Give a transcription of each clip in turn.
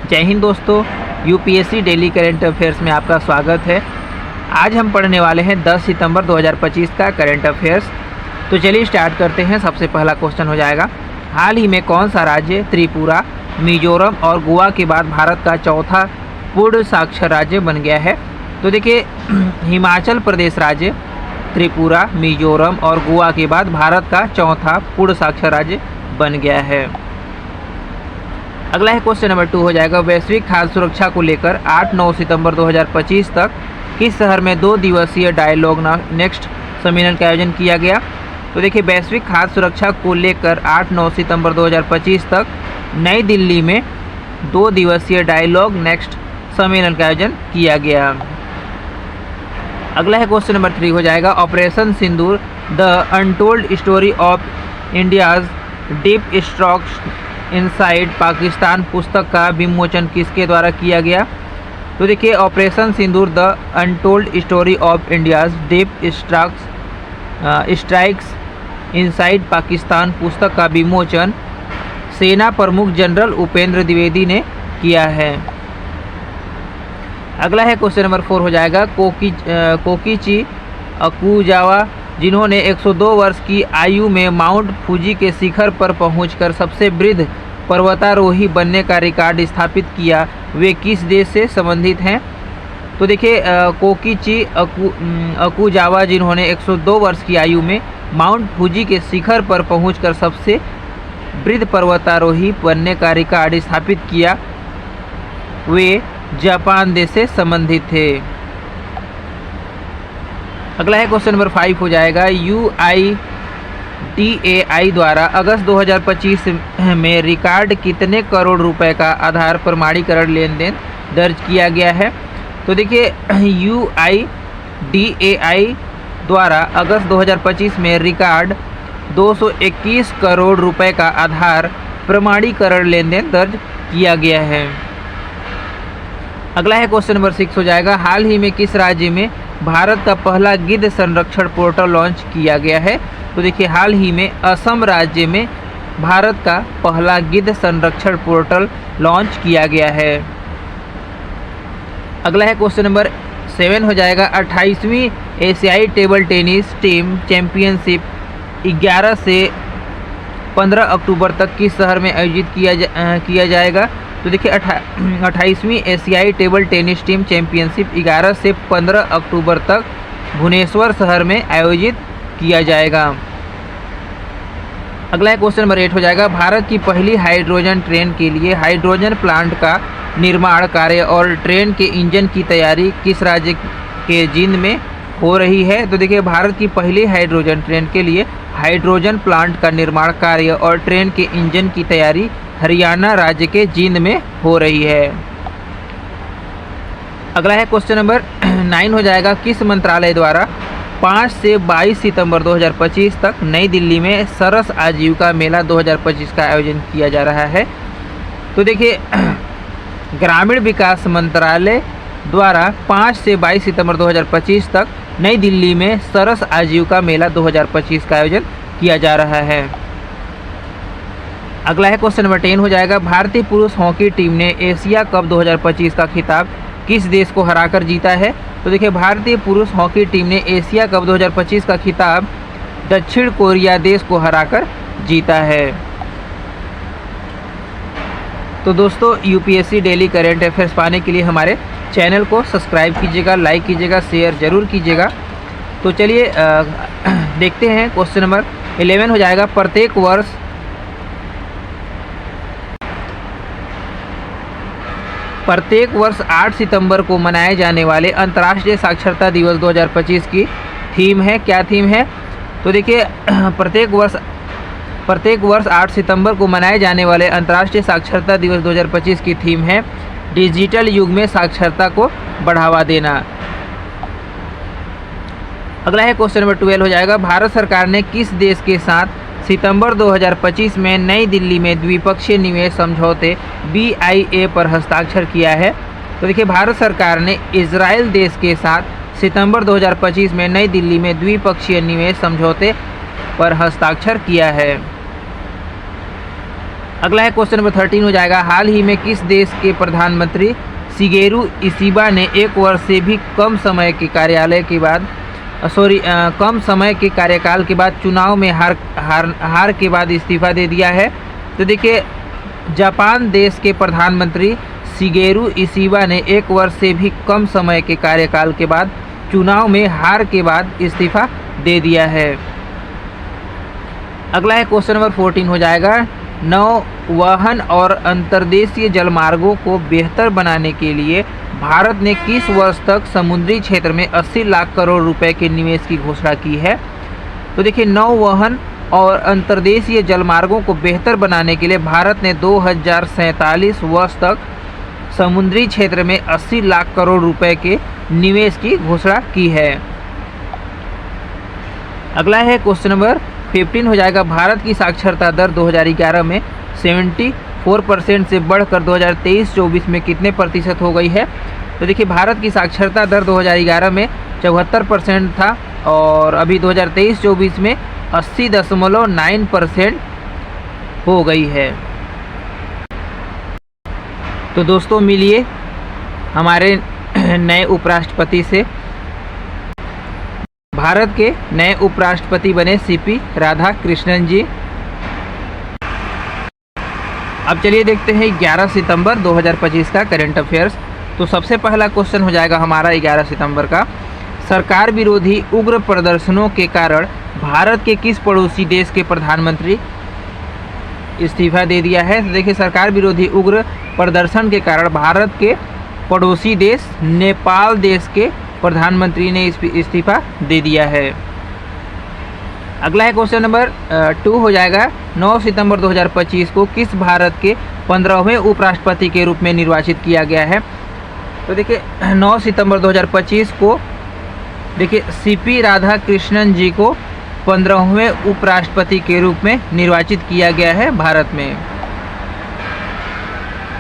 जय हिंद दोस्तों, UPSC daily current affairs में आपका स्वागत है। आज हम पढ़ने वाले हैं 10 सितंबर 2025 का करंट अफेयर्स। तो चलिए स्टार्ट करते हैं। सबसे पहला क्वेश्चन हो जाएगा, हाल ही में कौन सा राज्य त्रिपुरा, मिजोरम और गोवा के बाद भारत का चौथा पूर्ण साक्षर राज्य बन गया है? तो देखिए, हिमाचल प्रदेश राज्य त्रिपुरा, मिजोरम और गोवा के बाद भारत का चौथा पूर्ण साक्षर राज्य बन गया है। अगला है क्वेश्चन नंबर 2 हो जाएगा, वैश्विक खाद्य सुरक्षा को लेकर 8-9 सितंबर 2025 तक किस शहर में 2 दिवसीय डायलॉग नेक्स्ट सम्मेलन का आयोजन किया गया? तो देखिए, वैश्विक खाद्य सुरक्षा को लेकर 8-9 सितंबर 2025 तक नई दिल्ली में 2 दिवसीय डायलॉग नेक्स्ट सम्मेलन का आयोजन किया गया। अगला है क्वेश्चन नंबर 3 हो जाएगा, operation Sindoor the untold story of India's deep strokes inside Pakistan पुस्तक का विमोचन किसके द्वारा किया गया? तो देखिए, operation Sindoor the untold story of India's deep strikes inside Pakistan पुस्तक का विमोचन सेना प्रमुख जनरल उपेंद्र द्विवेदी ने किया है। अगला है क्वेश्चन नंबर 4 हो जाएगा, कोकिची अकुजावा जिन्होंने 102 वर्ष की आयु में माउंट फूजी के शिखर पर पहुंचकर सबसे वृद्ध पर्वतारोही बनने का रिकॉर्ड स्थापित किया, वे किस देश से संबंधित हैं? तो देखिए, कोकिची अकुजावा जिन्होंने 102 वर्ष की आयु में माउंट फूजी के शिखर पर पहुंचकर सबसे वृद्ध पर्वतारोही बनने का रिकॉर्ड स्थापित किया, वे जापान देश से संबंधित थे। अगला है क्वेश्चन नंबर 5 हो जाएगा, UIDAI द्वारा अगस्त 2025 में रिकॉर्ड कितने करोड़ रुपए का आधार प्रमाणीकरण लेन देन दर्ज किया गया है? तो देखिए, UIDAI द्वारा अगस्त 2025 में रिकॉर्ड 221 करोड़ रुपए का आधार प्रमाणीकरण लेन देन दर्ज किया गया है। अगला है क्वेश्चन नंबर 6 हो जाएगा, हाल ही में किस राज्य में भारत का पहला गिद्ध संरक्षण पोर्टल लॉन्च किया गया है? तो देखिए, हाल ही में असम राज्य में भारत का पहला गिद्ध संरक्षण पोर्टल लॉन्च किया गया है। अगला है क्वेश्चन नंबर 7 हो जाएगा, 28वीं एशियाई टेबल टेनिस टीम चैंपियनशिप 11 से 15 अक्टूबर तक किस शहर में आयोजित किया जाएगा? तो देखिए, 28वीं एशियाई टेबल टेनिस टीम चैंपियनशिप 11 से 15 अक्टूबर तक भुवनेश्वर शहर में आयोजित किया जाएगा। अगला क्वेश्चन नंबर 8 हो जाएगा, भारत की पहली हाइड्रोजन ट्रेन के लिए हाइड्रोजन प्लांट का निर्माण कार्य और ट्रेन के इंजन की तैयारी किस राज्य के जींद में हो रही है? तो देखिए, भारत की पहली हाइड्रोजन ट्रेन के लिए हाइड्रोजन प्लांट का निर्माण कार्य और ट्रेन के इंजन की तैयारी हरियाणा राज्य के जींद में हो रही है। अगला है क्वेश्चन नंबर 9 हो जाएगा, किस मंत्रालय द्वारा 5 से 22 सितंबर 2025 तक नई दिल्ली में सरस आजीविका मेला 2025 का आयोजन किया जा रहा है? तो देखिए, ग्रामीण विकास मंत्रालय द्वारा 5 से 22 सितंबर 2025 तक नई दिल्ली में सरस आजीविका मेला 2025 का आयोजन किया जा रहा है। अगला है क्वेश्चन नंबर 10 हो जाएगा, भारतीय पुरुष हॉकी टीम ने एशिया कप 2025 का खिताब किस देश को हराकर जीता है? तो देखिए, भारतीय पुरुष हॉकी टीम ने एशिया कप 2025 का खिताब दक्षिण कोरिया देश को हराकर जीता है। तो दोस्तों, यूपीएससी डेली करंट अफेयर्स पाने के लिए हमारे चैनल को सब्सक्राइब कीजिएगा, लाइक कीजिएगा, शेयर जरूर कीजिएगा। तो चलिए देखते हैं। क्वेश्चन नंबर 11 हो जाएगा, प्रत्येक वर्ष 8 सितंबर को मनाए जाने वाले अंतर्राष्ट्रीय साक्षरता दिवस 2025 की थीम है, क्या थीम है? तो देखिए, प्रत्येक वर्ष 8 सितंबर को मनाए जाने वाले अंतर्राष्ट्रीय साक्षरता दिवस 2025 की थीम है डिजिटल युग में साक्षरता को बढ़ावा देना। अगला है क्वेश्चन नंबर 12 हो जाएगा, भारत सरकार ने किस देश के साथ सितंबर 2025 में नई दिल्ली में द्विपक्षीय निवेश समझौते BIA पर हस्ताक्षर किया है? तो देखिए, भारत सरकार ने इजराइल देश के साथ सितंबर 2025 में नई दिल्ली में द्विपक्षीय निवेश समझौते पर हस्ताक्षर किया है। अगला है क्वेश्चन नंबर 13 हो जाएगा, हाल ही में किस देश के प्रधानमंत्री शिगेरू इशिबा ने 1 वर्ष से भी कम समय के कार्यकाल के बाद चुनाव में हार के बाद इस्तीफा दे दिया है। तो देखिए, जापान देश के प्रधानमंत्री शिगेरू इशिबा ने 1 वर्ष से भी कम समय के कार्यकाल के बाद चुनाव में हार के बाद इस्तीफा दे दिया है। अगला है क्वेश्चन नंबर 14 हो जाएगा, नौवहन और अंतर्देशीय जलमार्गों को बेहतर बनाने के लिए भारत ने किस वर्ष तक समुद्री क्षेत्र में 80 लाख करोड़ रुपए के निवेश की घोषणा की है। तो देखिए, नौवहन और अंतर्देशीय जलमार्गों को बेहतर बनाने के लिए भारत ने 2047 वर्ष तक समुद्री क्षेत्र में 80 लाख करोड़ रुपए के निवेश की घोषणा की है। अगला है क्वेश्चन नंबर 15 हो जाएगा, भारत की साक्षरता दर 2011 में 74% से बढ़कर 2023-24 में कितने प्रतिशत हो गई है। तो देखिए, भारत की साक्षरता दर 2011 में 74% था और अभी 2023-24 में 80.9% हो गई है। तो दोस्तों, मिलिए हमारे नए उपराष्ट्रपति से। भारत के नए उपराष्ट्रपति बने सीपी राधाकृष्णन जी। अब चलिए देखते हैं 11 सितंबर 2025 का करंट अफेयर्स। तो सबसे पहला क्वेश्चन हो जाएगा हमारा 11 सितंबर का, सरकार विरोधी उग्र प्रदर्शनों के कारण भारत के किस पड़ोसी देश के प्रधानमंत्री इस्तीफा दे दिया है। तो देखिए, सरकार विरोधी उग्र प्रदर्शन के कारण भारत के पड़ोसी देश नेपाल देश के प्रधानमंत्री ने इस्तीफा दे दिया है। अगला है क्वेश्चन नंबर 2 हो जाएगा, 9 सितंबर 2025 को किस भारत के 15वें उपराष्ट्रपति के रूप में निर्वाचित किया गया है। तो देखिए, 9 सितंबर 2025 को देखिए सीपी राधाकृष्णन जी को 15वें उपराष्ट्रपति के रूप में निर्वाचित किया गया है भारत में।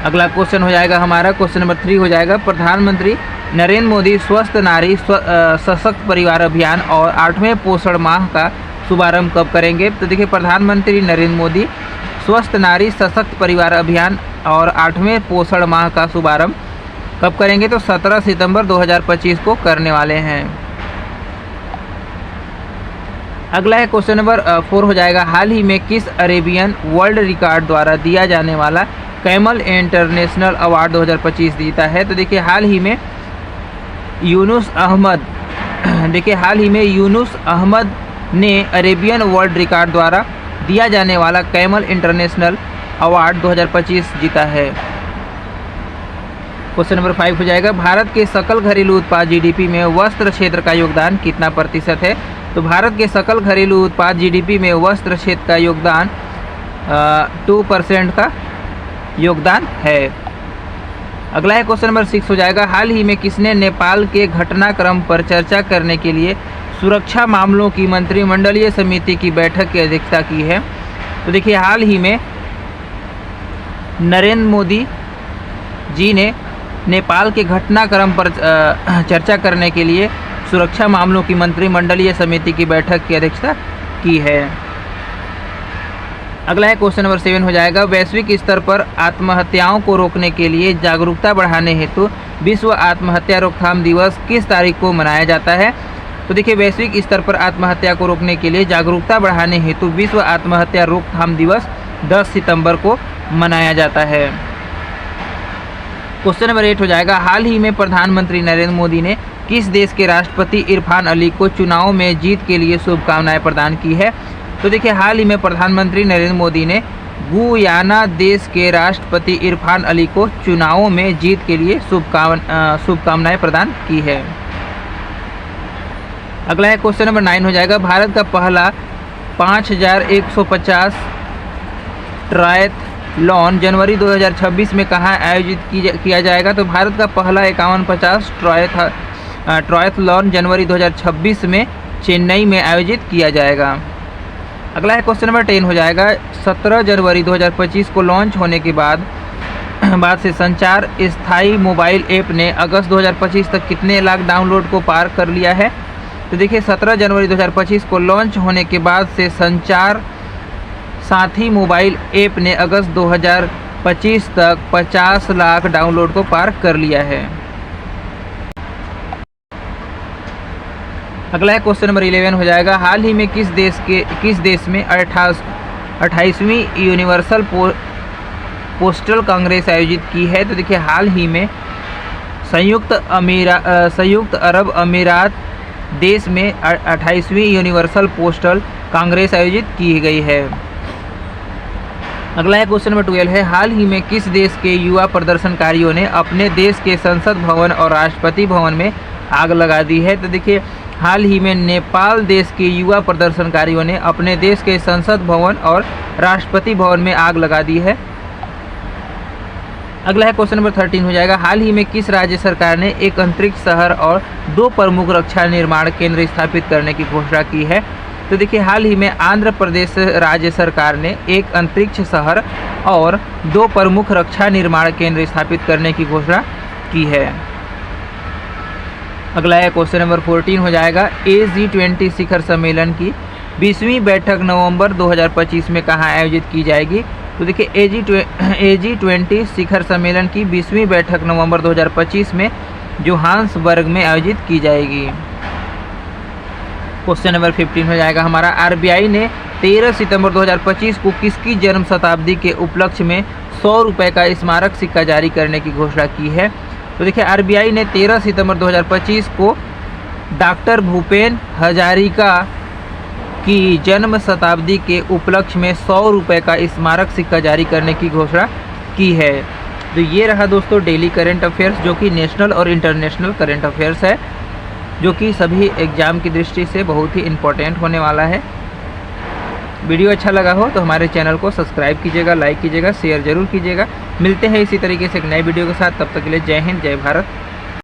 अगला क्वेश्चन हो जाएगा हमारा क्वेश्चन नंबर 3 हो जाएगा, प्रधानमंत्री नरेंद्र मोदी स्वस्थ नारी सशक्त परिवार अभियान और 8वें पोषण माह का शुभारंभ कब करेंगे। तो देखिए, प्रधानमंत्री नरेंद्र मोदी स्वस्थ नारी सशक्त परिवार अभियान और 8वें पोषण माह का शुभारंभ कब करेंगे। तो 17 सितंबर 2025 को करने वाले हैं। अगला है क्वेश्चन नंबर 4 हो जाएगा, हाल ही में किस अरेबियन वर्ल्ड रिकॉर्ड द्वारा दिया जाने वाला कैमल इंटरनेशनल अवार्ड 2025 जीता है। तो देखिए, हाल ही में यूनुस अहमद ने अरेबियन वर्ल्ड रिकॉर्ड द्वारा दिया जाने वाला कैमल इंटरनेशनल अवार्ड 2025 जीता है। क्वेश्चन नंबर 5 हो जाएगा, भारत के सकल घरेलू उत्पाद जीडीपी में वस्त्र क्षेत्र का योगदान कितना प्रतिशत है। तो भारत के सकल घरेलू उत्पाद जीडीपी में वस्त्र क्षेत्र का योगदान 2% का योगदान है। अगला है क्वेश्चन नंबर 6 हो जाएगा, हाल ही में किसने नेपाल के घटनाक्रम पर चर्चा करने के लिए सुरक्षा मामलों की मंत्रिमंडलीय समिति की बैठक की अध्यक्षता की है। तो देखिए, हाल ही में नरेंद्र मोदी जी ने नेपाल के घटनाक्रम पर चर्चा करने के लिए सुरक्षा मामलों की मंत्रिमंडलीय समिति की बैठक की अध्यक्षता की है। अगला है क्वेश्चन नंबर 7 हो जाएगा, वैश्विक स्तर पर आत्महत्याओं को रोकने के लिए जागरूकता बढ़ाने हेतु विश्व आत्महत्या रोकथाम दिवस किस तारीख को मनाया जाता है। तो देखिए, वैश्विक स्तर पर आत्महत्या को रोकने के लिए जागरूकता बढ़ाने हेतु विश्व आत्महत्या रोकथाम दिवस 10 सितंबर को मनाया जाता है। क्वेश्चन नंबर 8 हो जाएगा, हाल ही में प्रधानमंत्री नरेंद्र मोदी ने किस देश के राष्ट्रपति इरफान अली को चुनाव में जीत के लिए शुभकामनाएं प्रदान की है। तो देखिए, हाल ही में प्रधानमंत्री नरेंद्र मोदी ने गुयाना देश के राष्ट्रपति इरफान अली को चुनावों में जीत के लिए शुभकामनाएं प्रदान की है। अगला है क्वेश्चन नंबर 9 हो जाएगा, भारत का पहला 5150 ट्रायथलॉन जनवरी 2026 में कहाँ आयोजित किया जाएगा। तो भारत का पहला 5150 ट्रायथलॉन जनवरी 2026 में चेन्नई में आयोजित किया जाएगा। अगला है क्वेश्चन नंबर 10 हो जाएगा, 17 जनवरी 2025 को लॉन्च होने के बाद से संचार स्थायी मोबाइल ऐप ने अगस्त 2025 तक कितने लाख डाउनलोड को पार कर लिया है। तो देखिए, 17 जनवरी 2025 को लॉन्च होने के बाद से संचार साथी मोबाइल ऐप ने अगस्त 2025 तक 50 लाख डाउनलोड को पार कर लिया है। अगला है क्वेश्चन नंबर 11 हो जाएगा, हाल ही में किस देश में 28वीं यूनिवर्सल पोस्टल कांग्रेस आयोजित की है। तो देखिए हाल ही में संयुक्त अरब अमीरात देश में 28वीं यूनिवर्सल पोस्टल कांग्रेस आयोजित की गई है। अगला है क्वेश्चन नंबर 12 है, हाल ही में किस देश के युवा प्रदर्शनकारियों ने अपने देश के संसद भवन और राष्ट्रपति भवन में आग लगा दी है। तो देखिए हाल ही में नेपाल देश के युवा प्रदर्शनकारियों ने अपने देश के संसद भवन और राष्ट्रपति भवन में आग लगा दी है। अगला है क्वेश्चन नंबर 13 हो जाएगा, हाल ही में किस राज्य सरकार ने एक अंतरिक्ष शहर और 2 प्रमुख रक्षा निर्माण केंद्र स्थापित करने की घोषणा की है। तो देखिए हाल ही में आंध्र प्रदेश राज्य सरकार ने एक अंतरिक्ष शहर और 2 प्रमुख रक्षा निर्माण केंद्र स्थापित करने की घोषणा की है। अगला है क्वेश्चन नंबर 14 हो जाएगा, AG20 शिखर सम्मेलन की 20वीं बैठक नवंबर 2025 में कहाँ आयोजित की जाएगी। तो देखिए AG20 शिखर सम्मेलन की 20वीं बैठक नवंबर 2025 में जोहान्सबर्ग में आयोजित की जाएगी। क्वेश्चन नंबर 15 हो जाएगा हमारा, RBI ने 13 सितंबर 2025 को किसकी जन्म शताब्दी के उपलक्ष्य में 100 रुपये का स्मारक सिक्का जारी करने की घोषणा की है। तो देखिए RBI ने 13 सितंबर 2025 को डॉक्टर भूपेन हजारिका की जन्म शताब्दी के उपलक्ष्य में 100 रुपये का स्मारक सिक्का जारी करने की घोषणा की है। तो ये रहा दोस्तों डेली करंट अफेयर्स, जो कि नेशनल और इंटरनेशनल करंट अफेयर्स है, जो कि सभी एग्ज़ाम की दृष्टि से बहुत ही इम्पोर्टेंट होने वाला है। वीडियो अच्छा लगा हो तो हमारे चैनल को सब्सक्राइब कीजिएगा, लाइक कीजिएगा, शेयर जरूर कीजिएगा। मिलते हैं इसी तरीके से एक नए वीडियो के साथ, तब तक के लिए जय हिंद, जय भारत।